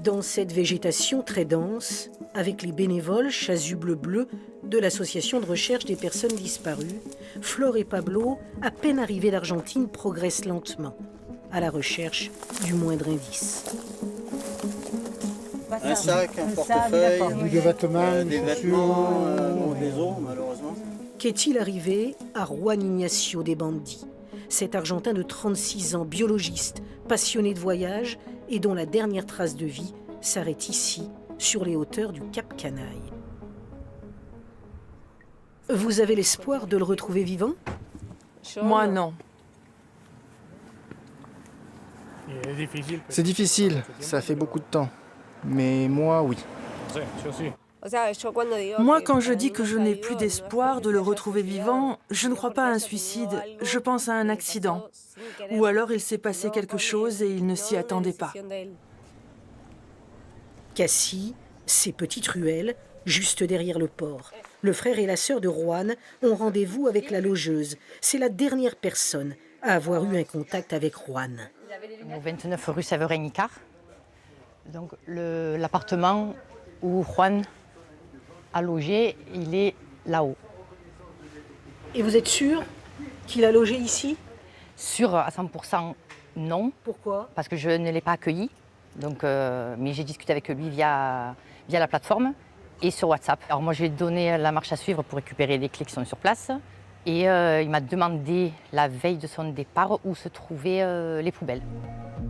Dans cette végétation très dense, avec les bénévoles chasubles bleus de l'Association de recherche des personnes disparues, Flore et Pablo, à peine arrivés d'Argentine, progressent lentement, à la recherche du moindre indice. Un sac, un portefeuille, des vêtements, des vêtements, des os, malheureusement. Qu'est-il arrivé à Juan Ignacio de Bandi, cet Argentin de 36 ans, biologiste, passionné de voyage et dont la dernière trace de vie s'arrête ici, sur les hauteurs du Cap Canaille. Vous avez l'espoir de le retrouver vivant? Moi, non. C'est difficile, ça fait beaucoup de temps. Mais moi, oui. Moi, quand je dis que je n'ai plus d'espoir de le retrouver vivant, je ne crois pas à un suicide, je pense à un accident. Ou alors il s'est passé quelque chose et il ne s'y attendait pas. Cassis, ces petites ruelles, juste derrière le port. Le frère et la sœur de Juan ont rendez-vous avec la logeuse. C'est la dernière personne à avoir eu un contact avec Juan. Au 29 rue Séverin-Icard. Donc l'appartement où Juan a logé, il est là-haut. Et vous êtes sûr qu'il a logé ici? Sûr à 100%, non. Pourquoi? Parce que je ne l'ai pas accueilli. Donc, mais j'ai discuté avec lui via la plateforme et sur WhatsApp. Alors moi, je lui ai donné la marche à suivre pour récupérer les clés qui sont sur place. Et il m'a demandé la veille de son départ où se trouvaient les poubelles.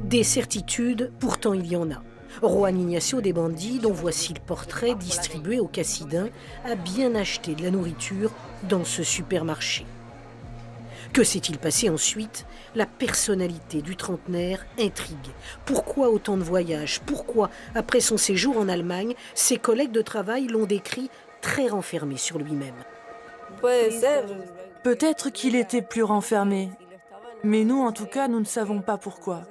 Des certitudes, pourtant il y en a. Juan Ignacio de Bandi, dont voici le portrait distribué aux Cassidins, a bien acheté de la nourriture dans ce supermarché. Que s'est-il passé ensuite? La personnalité du trentenaire intrigue. Pourquoi autant de voyages? Pourquoi, après son séjour en Allemagne, ses collègues de travail l'ont décrit très renfermé sur lui-même? Peut-être qu'il était plus renfermé, mais nous, en tout cas, nous ne savons pas pourquoi.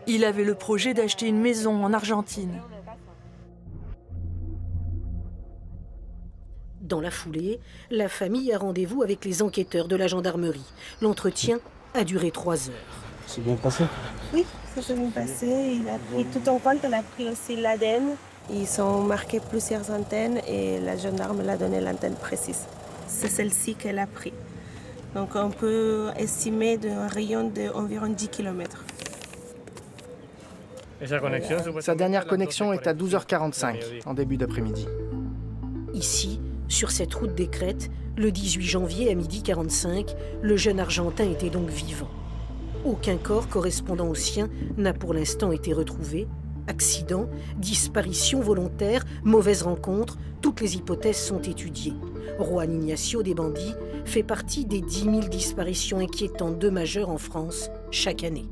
Il avait le projet d'acheter une maison en Argentine. Dans la foulée, la famille a rendez-vous avec les enquêteurs de la gendarmerie. L'entretien a duré 3 heures. C'est bien passé? Oui, ça s'est bien passé. Il a pris tout en compte, il a pris aussi l'ADN. Ils ont marqué plusieurs antennes et la gendarme l'a donné l'antenne précise. C'est celle-ci qu'elle a pris. Donc on peut estimer un rayon d'environ 10 km. Sa dernière connexion est à 12h45, en début d'après-midi. Ici, sur cette route des Crêtes, le 18 janvier à 12h45, le jeune Argentin était donc vivant. Aucun corps correspondant au sien n'a pour l'instant été retrouvé. Accident, disparition volontaire, mauvaise rencontre, toutes les hypothèses sont étudiées. Juan Ignacio de Bandi fait partie des 10 000 disparitions inquiétantes de majeurs en France chaque année.